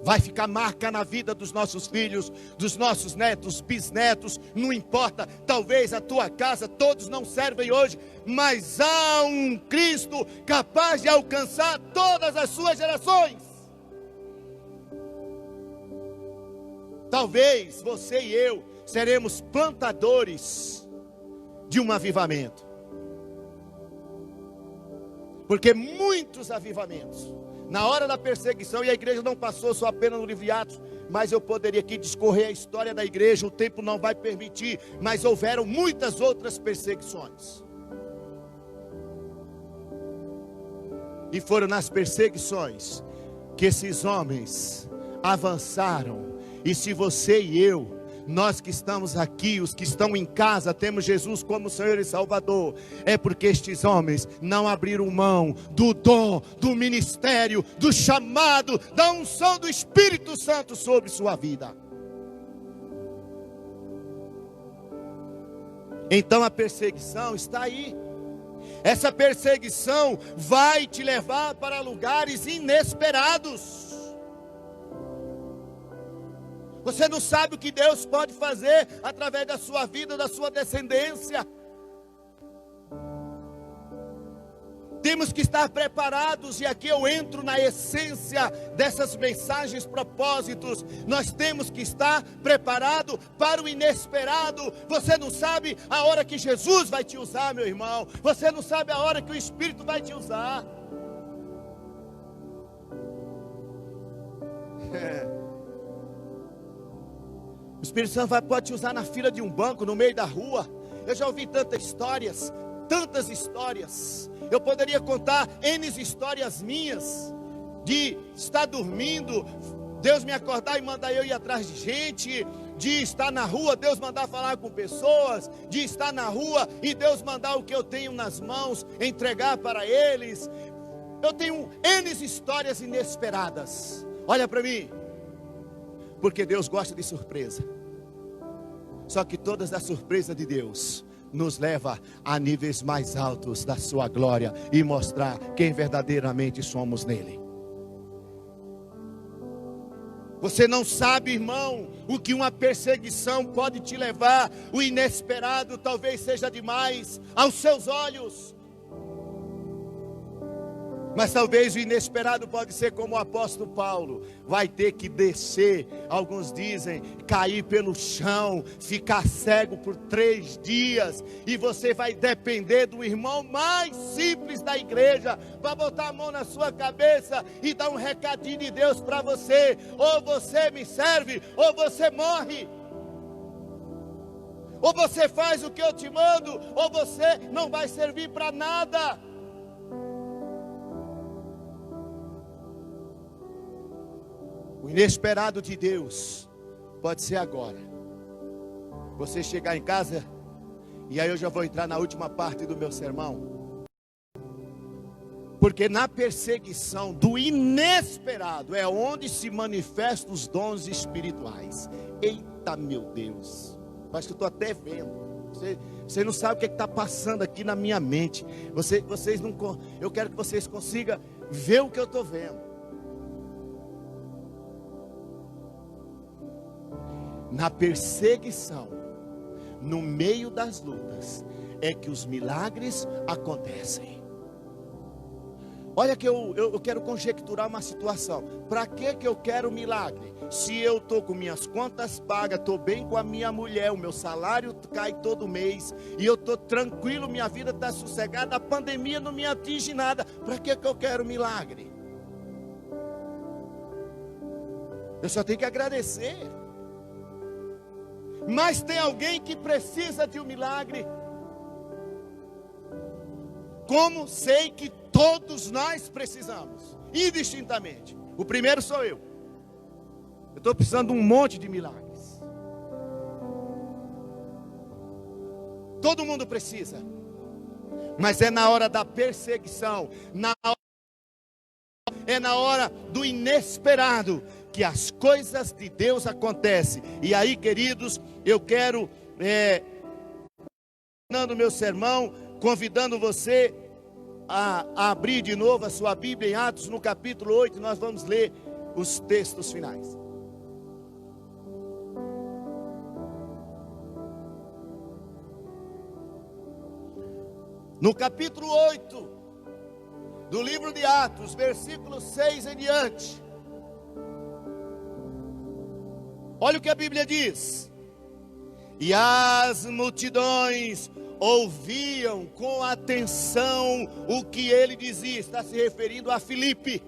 Vai ficar marca na vida dos nossos filhos, dos nossos netos, bisnetos, não importa. Talvez a tua casa, todos não servem hoje, mas há um Cristo capaz de alcançar todas as suas gerações. Talvez você e eu seremos plantadores de um avivamento. Porque muitos avivamentos, na hora da perseguição, e a igreja não passou só apenas no livro de Atos, mas eu poderia aqui discorrer a história da igreja, o tempo não vai permitir, mas houveram muitas outras perseguições. E foram nas perseguições que esses homens avançaram. E se você e eu, nós que estamos aqui, os que estão em casa, temos Jesus como Senhor e Salvador, é porque estes homens não abriram mão do dom, do ministério, do chamado, da unção do Espírito Santo sobre sua vida. Então a perseguição está aí. Essa perseguição vai te levar para lugares inesperados. Você não sabe o que Deus pode fazer através da sua vida, da sua descendência. Temos que estar preparados, e aqui eu entro na essência dessas mensagens, propósitos. Nós temos que estar preparados para o inesperado. Você não sabe a hora que Jesus vai te usar, meu irmão. Você não sabe a hora que o Espírito vai te usar. O Espírito Santo pode te usar na fila de um banco, no meio da rua. Eu já ouvi tantas histórias. Eu poderia contar N histórias minhas, de estar dormindo, Deus me acordar e mandar eu ir atrás de gente, de estar na rua, Deus mandar falar com pessoas, de estar na rua e Deus mandar o que eu tenho nas mãos, entregar para eles. Eu tenho N histórias inesperadas. Olha para mim, porque Deus gosta de surpresa. Só que todas as surpresas de Deus nos leva a níveis mais altos da sua glória e mostrar quem verdadeiramente somos nele. Você não sabe, irmão, o que uma perseguição pode te levar. O inesperado talvez seja demais aos seus olhos, mas talvez o inesperado pode ser como o apóstolo Paulo. Vai ter que descer, alguns dizem, cair pelo chão, ficar cego por 3 dias. E você vai depender do irmão mais simples da igreja para botar a mão na sua cabeça e dar um recadinho de Deus para você. Ou você me serve, ou você morre. Ou você faz o que eu te mando, ou você não vai servir para nada. O inesperado de Deus pode ser agora. Você chegar em casa, e aí eu já vou entrar na última parte do meu sermão. Porque na perseguição do inesperado é onde se manifestam os dons espirituais. Eita, meu Deus! Acho que eu estou até vendo. Você não sabe o que está passando aqui na minha mente. Vocês não. Eu quero que vocês consigam ver o que eu estou vendo. Na perseguição, no meio das lutas, é que os milagres acontecem. Olha que eu quero conjecturar uma situação. Para que eu quero milagre? Se eu estou com minhas contas pagas, estou bem com a minha mulher, o meu salário cai todo mês, e eu estou tranquilo, minha vida está sossegada, a pandemia não me atinge nada. Para que eu quero milagre? Eu só tenho que agradecer. Mas tem alguém que precisa de um milagre. Como sei que todos nós precisamos, indistintamente. O primeiro sou eu. Eu estou precisando de um monte de milagres. Todo mundo precisa. Mas é na hora da perseguição, é na hora do inesperado que as coisas de Deus acontecem. E aí, queridos, eu quero terminando meu sermão, convidando você a abrir de novo a sua Bíblia em Atos, no capítulo 8, nós vamos ler os textos finais. No capítulo 8 do livro de Atos, versículo 6 em diante, olha o que a Bíblia diz: e as multidões ouviam com atenção o que ele dizia. Está se referindo a Filipe.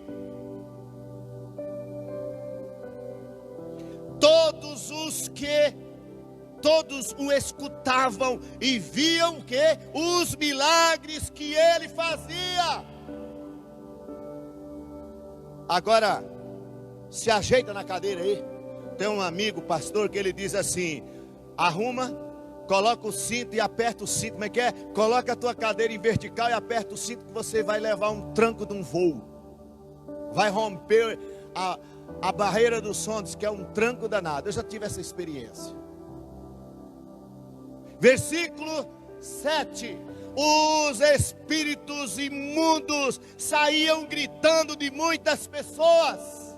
Todos o escutavam e viam que os milagres que ele fazia. Agora, Se ajeita na cadeira aí. Tem um amigo, pastor, que ele diz assim: arruma, coloca o cinto e aperta o cinto. Como é que é? Coloca a tua cadeira em vertical e aperta o cinto, que você vai levar um tranco de um voo. Vai romper a barreira dos sons, que é um tranco danado. Eu já tive essa experiência. Versículo 7. Os espíritos imundos saíam gritando de muitas pessoas,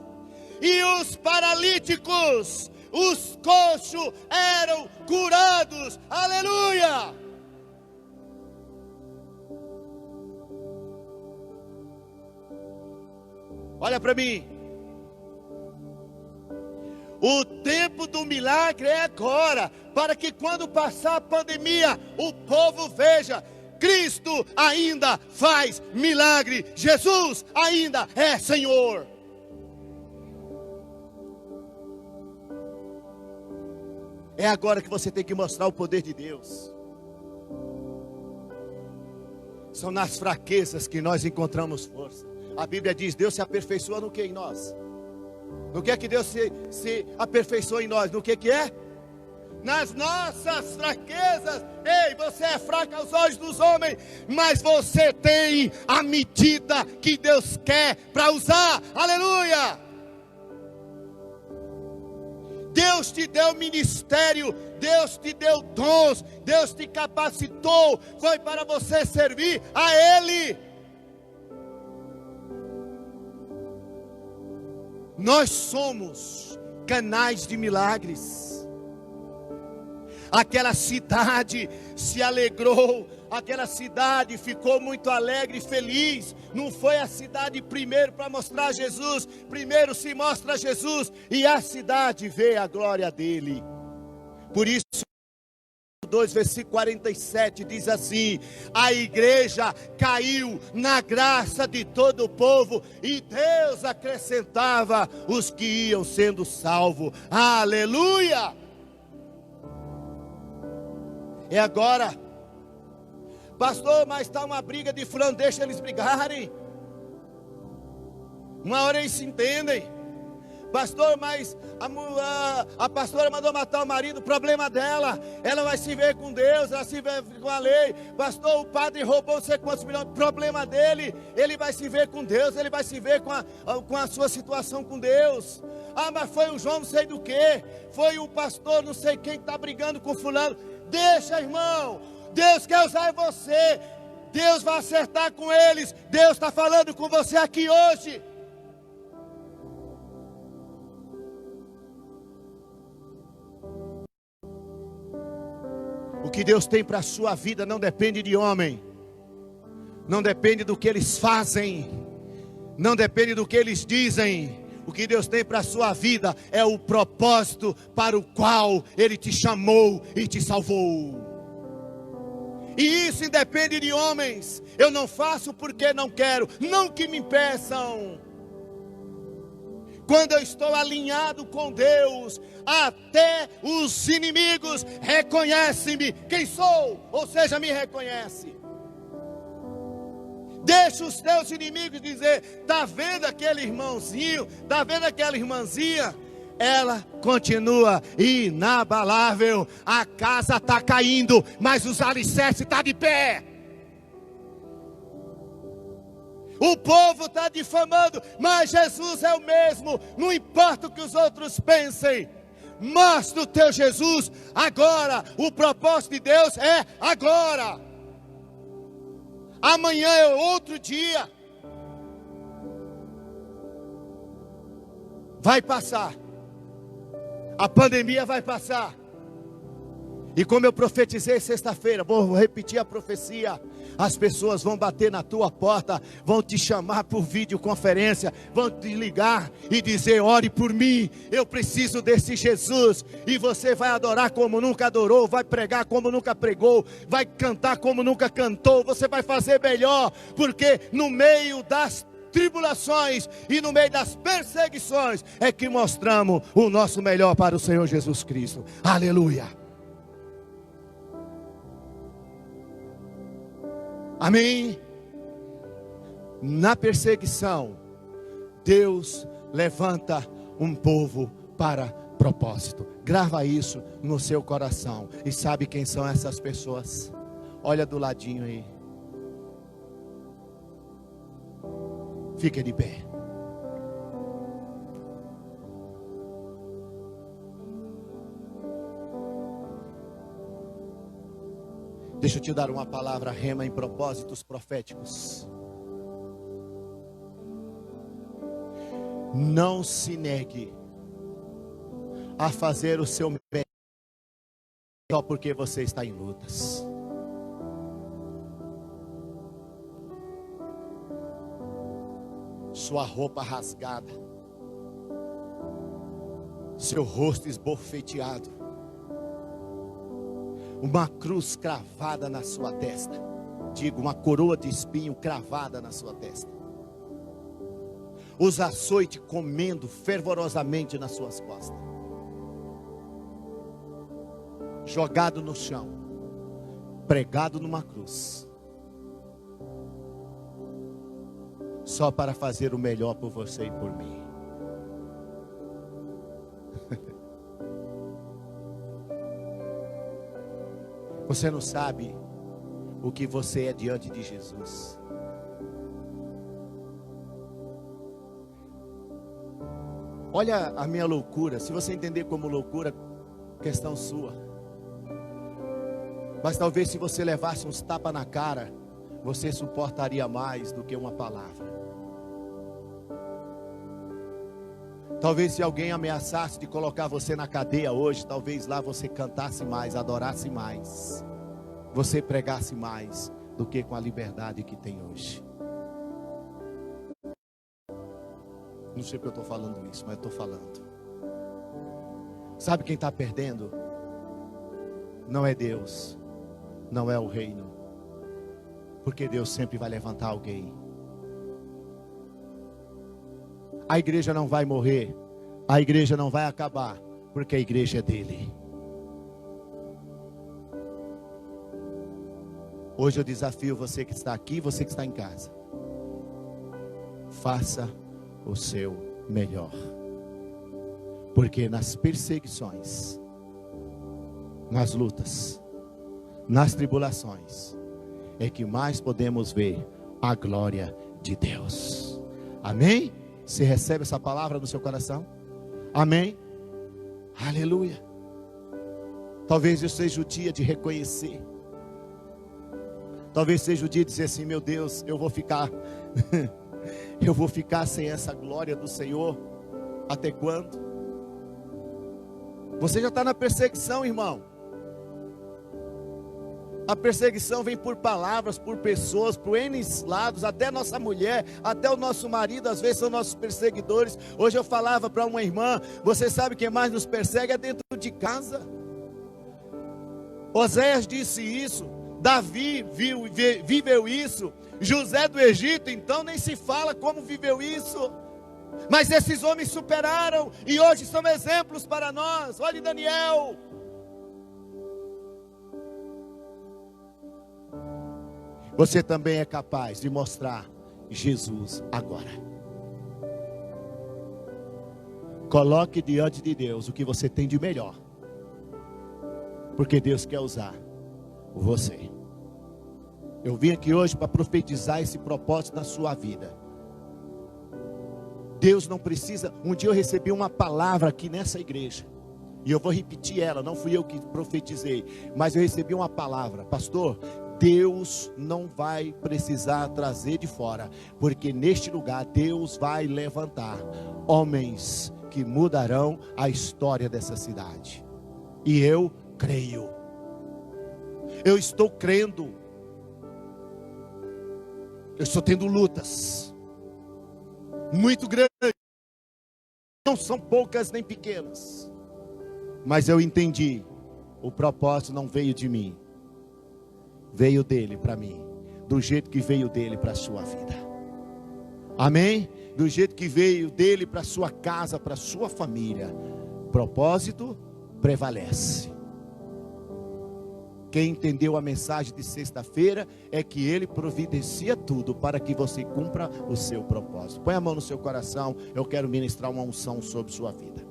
e os paralíticos, os coxos eram curados. Aleluia! Olha para mim. O tempo do milagre é agora, para que quando passar a pandemia, o povo veja: Cristo ainda faz milagre, Jesus ainda é Senhor. É agora que você tem que mostrar o poder de Deus. São nas fraquezas que nós encontramos força. A Bíblia diz: Deus se aperfeiçoa no que em nós? No que é que Deus se aperfeiçoa em nós? No que é? Nas nossas fraquezas. Ei, você é fraco aos olhos dos homens, mas você tem a medida que Deus quer para usar. Aleluia! Deus te deu ministério, Deus te deu dons, Deus te capacitou, foi para você servir a Ele. Nós somos canais de milagres. Aquela cidade se alegrou, aquela cidade ficou muito alegre e feliz. Não foi a cidade primeiro para mostrar Jesus, primeiro se mostra Jesus e a cidade vê a glória dele. Por isso, 2, versículo 47 diz assim: a igreja caiu na graça de todo o povo, e Deus acrescentava os que iam sendo salvos. Aleluia! É agora. Pastor, mas está uma briga de fulano, deixa eles brigarem. Uma hora eles se entendem. Pastor, mas a pastora mandou matar o marido, problema dela. Ela vai se ver com Deus, ela se vê com a lei. Pastor, o padre roubou não sei quantos milhões, problema dele. Ele vai se ver com Deus, ele vai se ver com a sua situação com Deus. Ah, mas foi o João não sei do que, foi o pastor não sei quem que está brigando com fulano. Deixa, irmão, Deus quer usar você, Deus vai acertar com eles. Deus está falando com você aqui hoje. O que Deus tem para a sua vida não depende de homem, não depende do que eles fazem, não depende do que eles dizem. O que Deus tem para a sua vida é o propósito para o qual Ele te chamou e te salvou. E isso independe de homens. Eu não faço porque não quero, não que me impeçam. Quando eu estou alinhado com Deus, até os inimigos reconhecem-me quem sou, ou seja, me reconhece. Deixa os teus inimigos dizer: está vendo aquele irmãozinho, está vendo aquela irmãzinha? Ela continua inabalável. A casa está caindo, mas os alicerces estão de pé. O povo está difamando, mas Jesus é o mesmo. Não importa o que os outros pensem. Mostra o teu Jesus agora. O propósito de Deus é agora. Amanhã é outro dia. Vai passar. A pandemia vai passar. E como eu profetizei sexta-feira, vou repetir a profecia. As pessoas vão bater na tua porta, vão te chamar por videoconferência, vão te ligar e dizer: ore por mim, eu preciso desse Jesus. E você vai adorar como nunca adorou, vai pregar como nunca pregou, vai cantar como nunca cantou. Você vai fazer melhor, porque no meio das tribulações e no meio das perseguições é que mostramos o nosso melhor para o Senhor Jesus Cristo. Aleluia. Amém? Na perseguição, Deus levanta um povo para propósito. Grava isso no seu coração. E sabe quem são essas pessoas? Olha do ladinho aí. Fica de pé. Deixa eu te dar uma palavra rema em propósitos proféticos. Não se negue a fazer o seu bem só porque você está em lutas. Sua roupa rasgada, seu rosto esbofeteado, uma cruz cravada na sua testa, digo, uma coroa de espinho cravada na sua testa, os açoites comendo fervorosamente nas suas costas, jogado no chão, pregado numa cruz, só para fazer o melhor por você e por mim. Você não sabe o que você é diante de Jesus. Olha a minha loucura. Se você entender como loucura, questão sua. Mas talvez se você levasse uns tapas na cara, você suportaria mais do que uma palavra. Talvez se alguém ameaçasse de colocar você na cadeia hoje, talvez lá você cantasse mais, adorasse mais, você pregasse mais do que com a liberdade que tem hoje. Não sei porque eu estou falando isso, mas eu estou falando. Sabe quem está perdendo? Não é Deus, não é o reino, porque Deus sempre vai levantar alguém. A igreja não vai morrer, a igreja não vai acabar, porque a igreja é dele. Hoje eu desafio você que está aqui, você que está em casa. Faça o seu melhor. Porque nas perseguições, nas lutas, nas tribulações, é que mais podemos ver a glória de Deus. Amém? Você recebe essa palavra no seu coração? Amém? Aleluia. Talvez esse seja o dia de reconhecer. Talvez seja o dia de dizer assim: meu Deus, eu vou ficar eu vou ficar sem essa glória do Senhor até quando? Você já está na perseguição, irmão. A perseguição vem por palavras, por pessoas, por N lados, até nossa mulher, até o nosso marido, às vezes são nossos perseguidores. Hoje eu falava para uma irmã: você sabe quem mais nos persegue é dentro de casa. Oséias disse isso, Davi viveu isso, José do Egito, então nem se fala como viveu isso. Mas esses homens superaram e hoje são exemplos para nós. Olhe Daniel. Você também é capaz de mostrar Jesus agora. Coloque diante de Deus o que você tem de melhor, porque Deus quer usar você. Eu vim aqui hoje para profetizar esse propósito na sua vida. Deus não precisa. Um dia eu recebi uma palavra aqui nessa igreja, e eu vou repetir ela, não fui eu que profetizei, mas eu recebi uma palavra: pastor, Deus não vai precisar trazer de fora, porque neste lugar Deus vai levantar homens que mudarão a história dessa cidade. E eu creio. Eu estou crendo. Eu estou tendo lutas muito grandes. Não são poucas nem pequenas. Mas eu entendi. O propósito não veio de mim, veio dele para mim, do jeito que veio dele para a sua vida. Amém? Do jeito que veio dele para a sua casa, para a sua família. Propósito prevalece. Quem entendeu a mensagem de sexta-feira é que Ele providencia tudo para que você cumpra o seu propósito. Põe a mão no seu coração, eu quero ministrar uma unção sobre sua vida.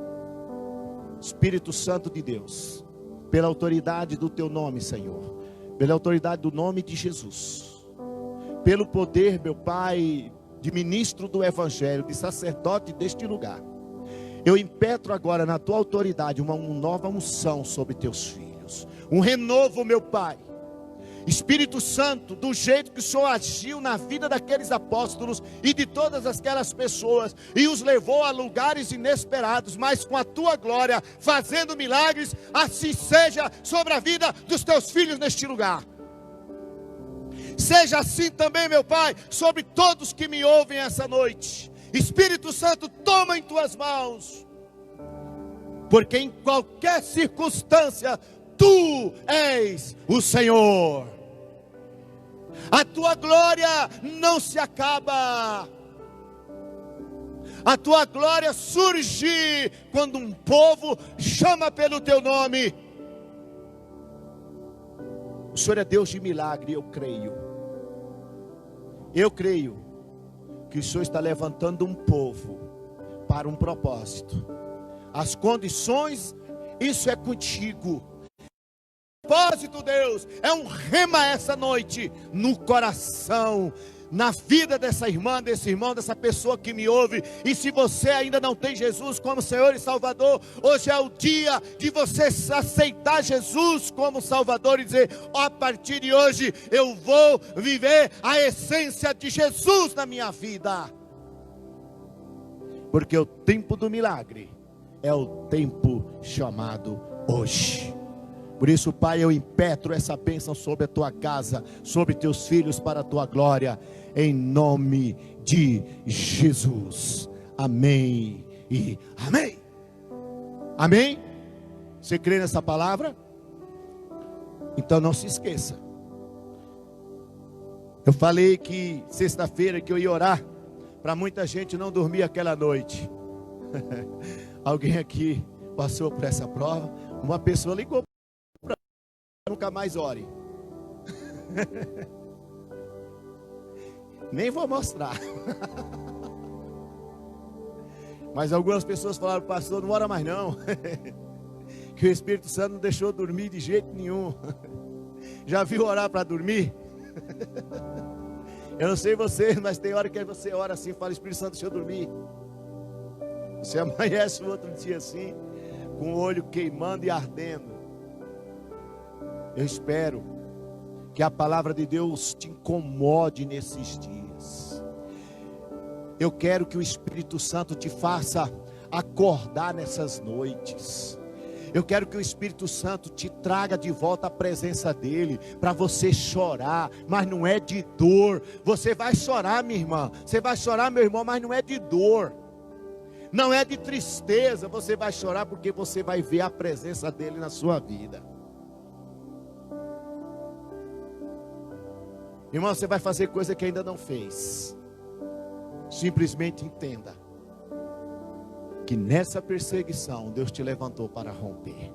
Espírito Santo de Deus, pela autoridade do Teu nome, Senhor, pela autoridade do nome de Jesus, pelo poder, meu Pai, de ministro do Evangelho, de sacerdote deste lugar, eu impetro agora na Tua autoridade uma nova unção sobre Teus filhos, um renovo, meu Pai. Espírito Santo, do jeito que o Senhor agiu na vida daqueles apóstolos e de todas aquelas pessoas, e os levou a lugares inesperados, mas com a Tua glória, fazendo milagres, assim seja sobre a vida dos Teus filhos neste lugar. Seja assim também, meu Pai, sobre todos que me ouvem essa noite. Espírito Santo, toma em Tuas mãos, porque em qualquer circunstância, Tu és o Senhor. A Tua glória não se acaba. A Tua glória surge quando um povo chama pelo Teu nome. O Senhor é Deus de milagre, eu creio. Eu creio que o Senhor está levantando um povo para um propósito. As condições, isso é contigo. Propósito, Deus, é um rema essa noite no coração, na vida dessa irmã, desse irmão, dessa pessoa que me ouve. E se você ainda não tem Jesus como Senhor e Salvador, hoje é o dia de você aceitar Jesus como Salvador e dizer: a partir de hoje eu vou viver a essência de Jesus na minha vida, porque o tempo do milagre é o tempo chamado hoje. Por isso, Pai, eu impetro essa bênção sobre a Tua casa, sobre Teus filhos, para a Tua glória, em nome de Jesus. Amém e amém. Amém? Você crê nessa palavra? Então não se esqueça. Eu falei que sexta-feira que eu ia orar para muita gente não dormir aquela noite. Alguém aqui passou por essa prova? Uma pessoa ligou: nunca mais ore. Nem vou mostrar. Mas algumas pessoas falaram: pastor, não ora mais não. Que o Espírito Santo não deixou dormir de jeito nenhum. Já viu orar para dormir? Eu não sei você, mas tem hora que você ora assim, fala: Espírito Santo, deixa eu dormir. Você amanhece o outro dia assim, com o olho queimando e ardendo. Eu espero que a palavra de Deus te incomode nesses dias. Eu quero que o Espírito Santo te faça acordar nessas noites. Eu quero que o Espírito Santo te traga de volta a presença dEle, para você chorar, mas não é de dor. Você vai chorar, minha irmã, você vai chorar, meu irmão, mas não é de dor, não é de tristeza. Você vai chorar porque você vai ver a presença dEle na sua vida. Irmão, você vai fazer coisa que ainda não fez. Simplesmente entenda que nessa perseguição Deus te levantou para romper.